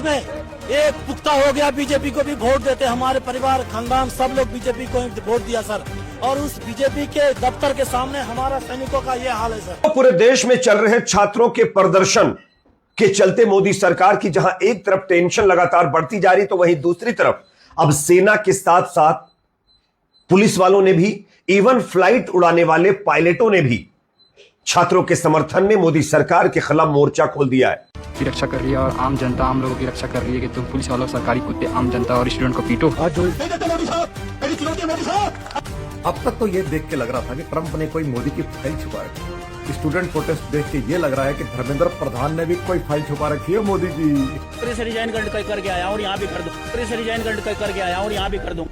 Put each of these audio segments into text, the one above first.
इसमें एक पुख्ता हो गया, बीजेपी को भी वोट देते, हमारे परिवार खानदान सब लोग बीजेपी को वोट दिया सर, और उस बीजेपी के दफ्तर के सामने हमारा सैनिकों का ये हाल है सर। पूरे देश में चल रहे छात्रों के प्रदर्शन के चलते मोदी सरकार की जहां एक तरफ टेंशन लगातार बढ़ती जा रही, तो वहीं दूसरी तरफ अब सेना के साथ साथ पुलिस वालों ने भी, इवन फ्लाइट उड़ाने वाले पायलटों ने भी छात्रों के समर्थन में मोदी सरकार के खिलाफ मोर्चा खोल दिया है। की रक्षा कर रही है और आम जनता, आम लोगों की रक्षा कर रही है कि तुम पुलिस वालों, सरकारी कुत्ते आम जनता और स्टूडेंट को पीटो। अब तक तो ये देख के लग रहा था कि ट्रंप ने कोई मोदी की फाइल छुपा रखी। स्टूडेंट प्रोटेस्ट देख के ये लग रहा है कि धर्मेंद्र प्रधान ने भी कोई फाइल छुपा रखी है मोदी की। से रिजाइन करके आया और यहाँ भी कर दूं, से रिजाइन करके आया और यहाँ भी कर दूं।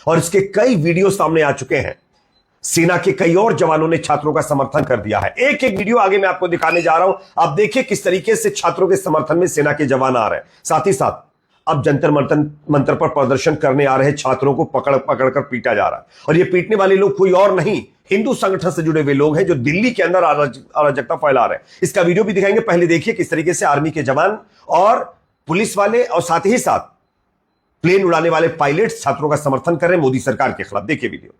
और इसके कई वीडियो सामने आ चुके हैं। सेना के कई और जवानों ने छात्रों का समर्थन कर दिया है। एक एक वीडियो आगे मैं आपको दिखाने जा रहा हूं, आप देखिए किस तरीके से छात्रों के समर्थन में सेना के जवान आ रहे हैं। साथ ही साथ अब जंतर मंतर पर प्रदर्शन करने आ रहे छात्रों को पकड़ कर पीटा जा रहा है, और ये पीटने वाले लोग कोई और नहीं, हिंदू संगठन से जुड़े हुए लोग हैं जो दिल्ली के अंदर अराजकता फैला रहे हैं। इसका वीडियो भी दिखाएंगे। पहले देखिए किस तरीके से आर्मी के जवान और पुलिस वाले और साथ ही साथ प्लेन उड़ाने वाले पायलट छात्रों का समर्थन कर रहे हैं मोदी सरकार के खिलाफ। देखिए वीडियो।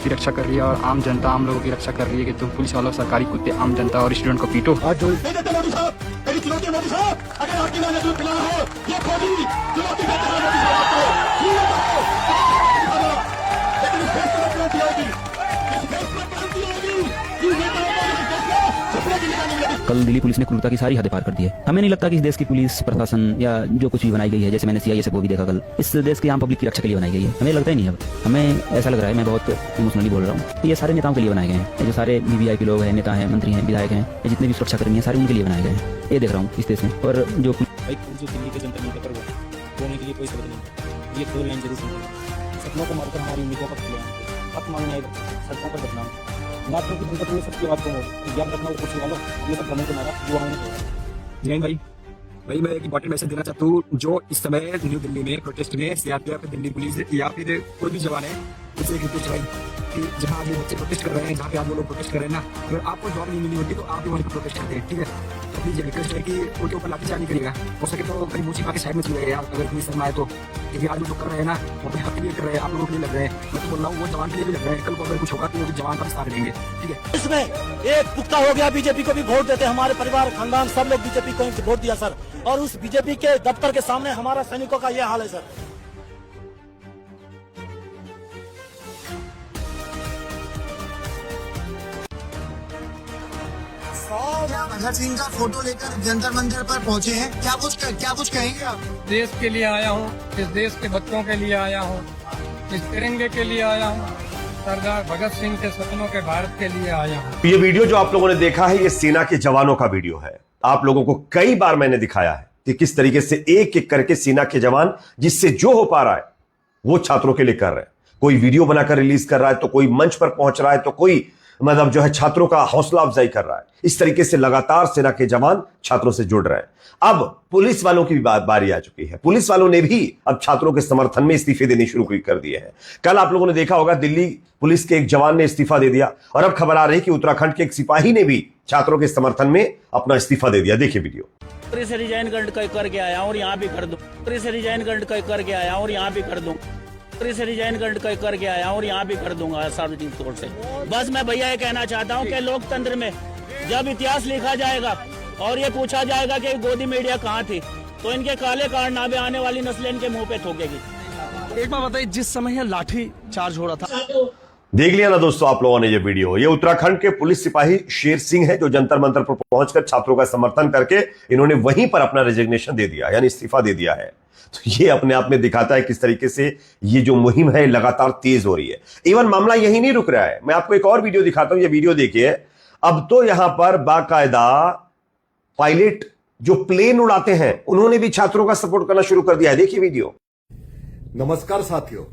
की रक्षा कर रही है और आम जनता, आम लोगों की रक्षा कर रही है कि तुम पुलिस वालों, सरकारी कुत्ते आम जनता और स्टूडेंट को पीटो। कल दिल्ली पुलिस ने क्रूरता की सारी हदें पार कर दी है। हमें नहीं लगता कि इस देश की पुलिस प्रशासन या जो कुछ भी बनाई गई है, जैसे मैंने सीआईए से वो भी देखा कल, इस देश के आम पब्लिक की रक्षा के लिए बनाई गई है। हमें लगता ही नहीं है। हमें ऐसा लग रहा है, मैं बहुत इमोशनली बोल रहा हूँ, ये सारे नेताओं के लिए बनाए गए हैं। जो सारे वीवीआईपी लोग हैं, नेता हैं, मंत्री हैं, विधायक हैं, जितने भी सुरक्षा कर्मी हैं, सारे उनके लिए बनाए गए हैं। ये देख रहा हूँ इस देश में। और जो दिल्ली के जंतर मंतर पर बोलने के लिए कोई शब्द नहीं। ये दो लाइन जरूर सुनिए। सपनों को मारकर हमारी उम्मीदों का कत्लेआम, हक मांगने सड़कों पर बदनाम, नाटकों की दुर्घटना में सबकी बात को याद रखना और कुछ वालों ये सब भ्रमण के मारा युवाओं ने। जैन भाई मैं एक इंपॉर्टेंट मैसेज देना चाहता हूँ। जो इस समय न्यू दिल्ली में प्रोटेस्ट में सीआरपीएफ, दिल्ली पुलिस या फिर कोई भी जवान है, उसे एक रिक्वेस्ट है कि जहाँ आज बच्चे प्रोटेस्ट कर रहे हैं, जहाँ पे आज वो लोग प्रोटेस्ट कर रहे हैं ना, अगर आपको जॉब नहीं मिली होती तो आप भी वहीं पर प्रोटेस्ट करते हैं, ठीक है। तो प्लीज रिक्वेस्ट है कि उनके ऊपर लाठीचार्ज नहीं करिएगा। हो सके तो कहीं मुझे के साइड में चले गए अगर पुलिस में आए तो, क्योंकि आज जो कर रहे हैं ना वो अपने हक के लिए कर रहे हैं, आप लोगों के लिए लग रहे हैं। मैं तो बोल रहा हूँ वो जवान के लिए भी लग रहे हैं। कल को अगर कुछ होगा तो वो जवान का विस्तार देंगे, ठीक है। इसमें एक पुख्ता हो गया, बीजेपी को भी वोट देते, हमारे परिवार खानदान सब लोग बीजेपी को वोट दिया सर, और उस बीजेपी के दफ्तर के सामने हमारा सैनिकों का ये हाल है सर। भगत सिंह का फोटो लेकर जंतर मंतर पर पहुंचे हैं, क्या कुछ कहेंगे आप? देश के लिए आया हूँ, इस देश के बच्चों के लिए आया हूँ, इस तिरंगे के लिए आया हूँ, सरदार भगत सिंह के सपनों के भारत के लिए आया हूँ। ये वीडियो जो आप लोगों ने देखा है, ये सेना के जवानों का वीडियो है। आप लोगों को कई बार मैंने दिखाया है कि किस तरीके से एक एक करके सेना के जवान जिससे जो हो पा रहा है वो छात्रों के लिए कर रहे हैं। कोई वीडियो बनाकर रिलीज कर रहा है, तो कोई मंच पर पहुंच रहा है, तो कोई मतलब जो है छात्रों का हौसला अफजाई कर रहा है। इस तरीके से लगातार सेना के जवान छात्रों से जुड़ रहे हैं। अब पुलिस वालों की बारी आ चुकी है। पुलिस वालों ने भी अब छात्रों के समर्थन में इस्तीफे देने शुरू कर दिए हैं। कल आप लोगों ने देखा होगा दिल्ली पुलिस के एक जवान ने इस्तीफा दे दिया, और अब खबर आ रही है कि उत्तराखंड के एक सिपाही ने भी छात्रों के समर्थन में अपना इस्तीफा दे दिया। देखिए वीडियो। से रिजाइन करके आया और यहाँ भी कर दूं, से रिजाइन करके आया और यहाँ भी कर दूं, से रिजाइन करके आया और यहाँ भी कर दूंगा सार्वजनिक तौर से। बस मैं भैया ये कहना चाहता हूँ कि लोकतंत्र में जब इतिहास लिखा जाएगा और ये पूछा जाएगा कि गोदी मीडिया कहाँ थी, तो इनके काले कारनामे आने वाली नस्लें इनके मुंह पे थोकेगी। एक बार बताइए, जिस समय यहाँ लाठी चार्ज हो रहा था, देख लिया ना दोस्तों आप लोगों ने ये वीडियो। ये उत्तराखंड के पुलिस सिपाही शेर सिंह है, जो जंतर मंतर पर पहुंचकर छात्रों का समर्थन करके इन्होंने वहीं पर अपना रेजिग्नेशन दे दिया, यानी इस्तीफा दे दिया है। तो ये अपने आप में दिखाता है किस तरीके से ये जो मुहिम है लगातार तेज हो रही है। इवन मामला यही नहीं रुक रहा है। मैं आपको एक और वीडियो दिखाता हूं, ये वीडियो देखिए। अब तो यहां पर बाकायदा पायलट जो प्लेन उड़ाते हैं उन्होंने भी छात्रों का सपोर्ट करना शुरू कर दिया है। देखिए वीडियो। नमस्कार साथियों,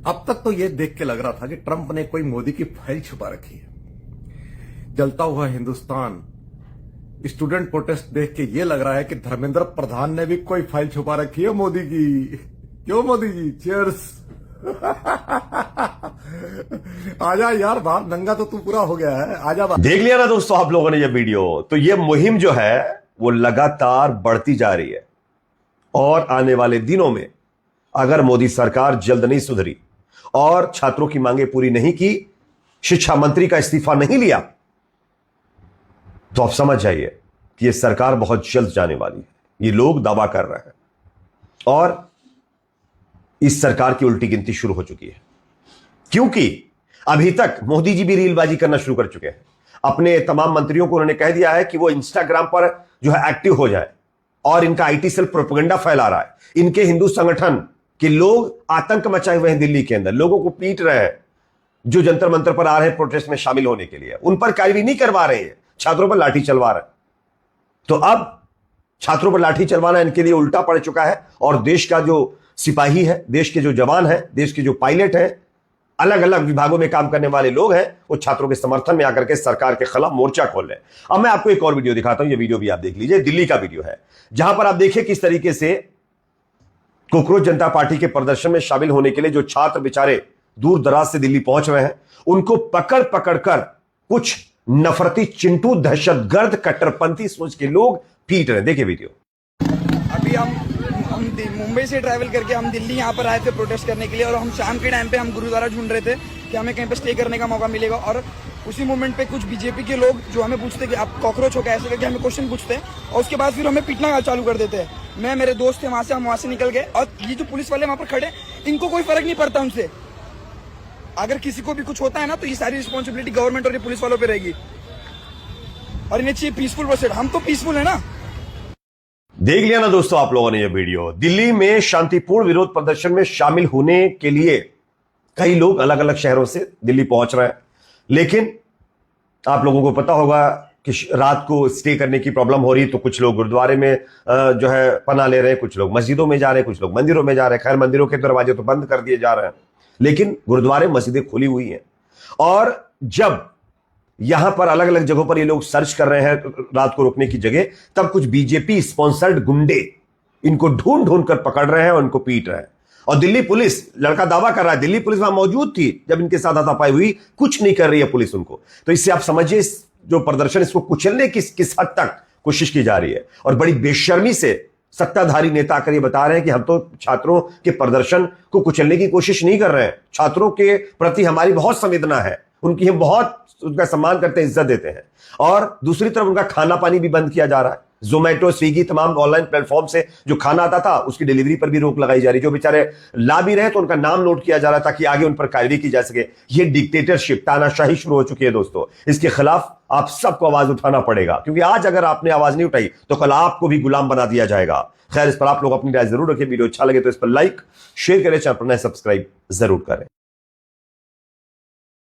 अब तक तो यह देख के लग रहा था कि ट्रंप ने कोई मोदी की फाइल छुपा रखी है। जलता हुआ हिंदुस्तान स्टूडेंट प्रोटेस्ट देख के ये लग रहा है कि धर्मेंद्र प्रधान ने भी कोई फाइल छुपा रखी है मोदी की। क्यों मोदी जी, चीयर्स। आजा यार, बाहर नंगा तो तू पूरा हो गया है, आजा। देख लिया ना दोस्तों आप लोगों ने ये वीडियो। तो ये मुहिम जो है वो लगातार बढ़ती जा रही है। और आने वाले दिनों में अगर मोदी सरकार जल्द नहीं सुधरी और छात्रों की मांगे पूरी नहीं की, शिक्षा मंत्री का इस्तीफा नहीं लिया, तो आप समझ जाइए कि यह सरकार बहुत जल्द जाने वाली है। ये लोग दावा कर रहे हैं और इस सरकार की उल्टी गिनती शुरू हो चुकी है, क्योंकि अभी तक मोदी जी भी रीलबाजी करना शुरू कर चुके हैं। अपने तमाम मंत्रियों को उन्होंने कह दिया है कि वो इंस्टाग्राम पर जो है एक्टिव हो जाए और इनका आईटी सेल प्रोपेगेंडा फैला रहा है। इनके हिंदू संगठन के लोग आतंक मचाए हुए हैं दिल्ली के अंदर, लोगों को पीट रहे हैं जो जंतर मंतर पर आ रहे हैं प्रोटेस्ट में शामिल होने के लिए। उन पर कार्रवाई नहीं करवा रहे हैं, छात्रों पर लाठी चलवा रहे हैं। तो अब छात्रों पर लाठी चलवाना इनके लिए उल्टा पड़ चुका है और देश का जो सिपाही है, देश के जो जवान है, देश के जो पायलट है, अलग अलग विभागों में काम करने वाले लोग हैं, वो छात्रों के समर्थन में आकर के सरकार के खिलाफ मोर्चा खोल रहे हैं। अब मैं आपको एक और वीडियो दिखाता हूं, ये वीडियो भी आप देख लीजिए। दिल्ली का वीडियो है जहां पर आप देखिए किस तरीके से कॉकरोच जनता पार्टी के प्रदर्शन में शामिल होने के लिए जो छात्र बेचारे दूर दराज से दिल्ली पहुंच रहे हैं, उनको पकड़ पकड़ कर कुछ नफरती चिंटू, दहशतगर्द, कट्टरपंथी सोच के लोग पीट रहे हैं। देखिए वीडियो। अभी हम मुंबई से ट्रैवल करके हम दिल्ली यहाँ पर आए थे प्रोटेस्ट करने के लिए, और हम शाम के टाइम पे हम गुरुद्वारा ढूंढ रहे थे कि हमें कहीं पे स्टे करने का मौका मिलेगा। और उसी मोमेंट पे कुछ बीजेपी के लोग जो हमें पूछते कि आप कॉकरोच हो क्या, ऐसे करके हमें क्वेश्चन पूछते हैं और उसके बाद फिर हमें पीटना चालू कर देते हैं। मैं, मेरे दोस्त थे, हम वहां से निकल गए और ये जो पुलिस वाले वहां पर खड़े, इनको कोई फर्क नहीं पड़ता उनसे। अगर किसी को भी कुछ होता है ना तो ये सारी रिस्पॉन्सिबिलिटी गवर्नमेंट और ये पुलिस वालों पर रहेगी और इन्हें चाहिए पीसफुल प्रोसेस। हम तो पीसफुल है ना। देख लिया ना दोस्तों आप लोगों ने ये वीडियो। दिल्ली में शांतिपूर्ण विरोध प्रदर्शन में शामिल होने के लिए कई लोग अलग अलग शहरों से दिल्ली पहुंच रहे हैं, लेकिन आप लोगों को पता होगा कि रात को स्टे करने की प्रॉब्लम हो रही, तो कुछ लोग गुरुद्वारे में जो है पनाह ले रहे हैं, कुछ लोग मस्जिदों में जा रहे हैं, कुछ लोग मंदिरों में जा रहे हैं। खैर, मंदिरों के दरवाजे तो बंद कर दिए जा रहे हैं, लेकिन गुरुद्वारे, मस्जिदें खुली हुई हैं। और जब यहां पर अलग अलग जगहों पर ये लोग सर्च कर रहे हैं रात को रुकने की जगह, तब कुछ बीजेपी स्पॉन्सर्ड गुंडे इनको ढूंढ ढूंढ कर पकड़ रहे हैं और इनको पीट रहे हैं। और दिल्ली पुलिस, लड़का दावा कर रहा है दिल्ली पुलिस वहां मौजूद थी जब इनके साथ हाथापाई हुई, कुछ नहीं कर रही है पुलिस उनको। तो इससे आप समझिए जो प्रदर्शन, इसको कुचलने की किस हद तक कोशिश की जा रही है। और बड़ी बेशर्मी से सत्ताधारी नेता आकर ये बता रहे हैं कि हम तो छात्रों के प्रदर्शन को कुचलने की कोशिश नहीं कर रहे हैं, छात्रों के प्रति हमारी बहुत संवेदना है, उनकी हम बहुत उनका सम्मान करते हैं, इज्जत देते हैं। और दूसरी तरफ उनका खाना पानी भी बंद किया जा रहा है। जोमेटो, स्विगी, तमाम ऑनलाइन प्लेटफॉर्म से जो खाना आता था उसकी डिलीवरी पर भी रोक लगाई जा रही। जो बेचारे ला भी रहे तो उनका नाम नोट किया जा रहा था ताकि आगे उन पर कार्रवाई की जा सके। ये डिक्टेटरशिप, तानाशाही शुरू हो चुकी है दोस्तों। इसके खिलाफ आप सबको आवाज उठाना पड़ेगा, क्योंकि आज अगर आपने आवाज नहीं उठाई तो कल आपको भी गुलाम बना दिया जाएगा। खैर, इस पर आप लोग अपनी राय जरूर रखें। वीडियो अच्छा लगे तो इस पर लाइक, शेयर करें, चैनल पर नए सब्सक्राइब जरूर करें।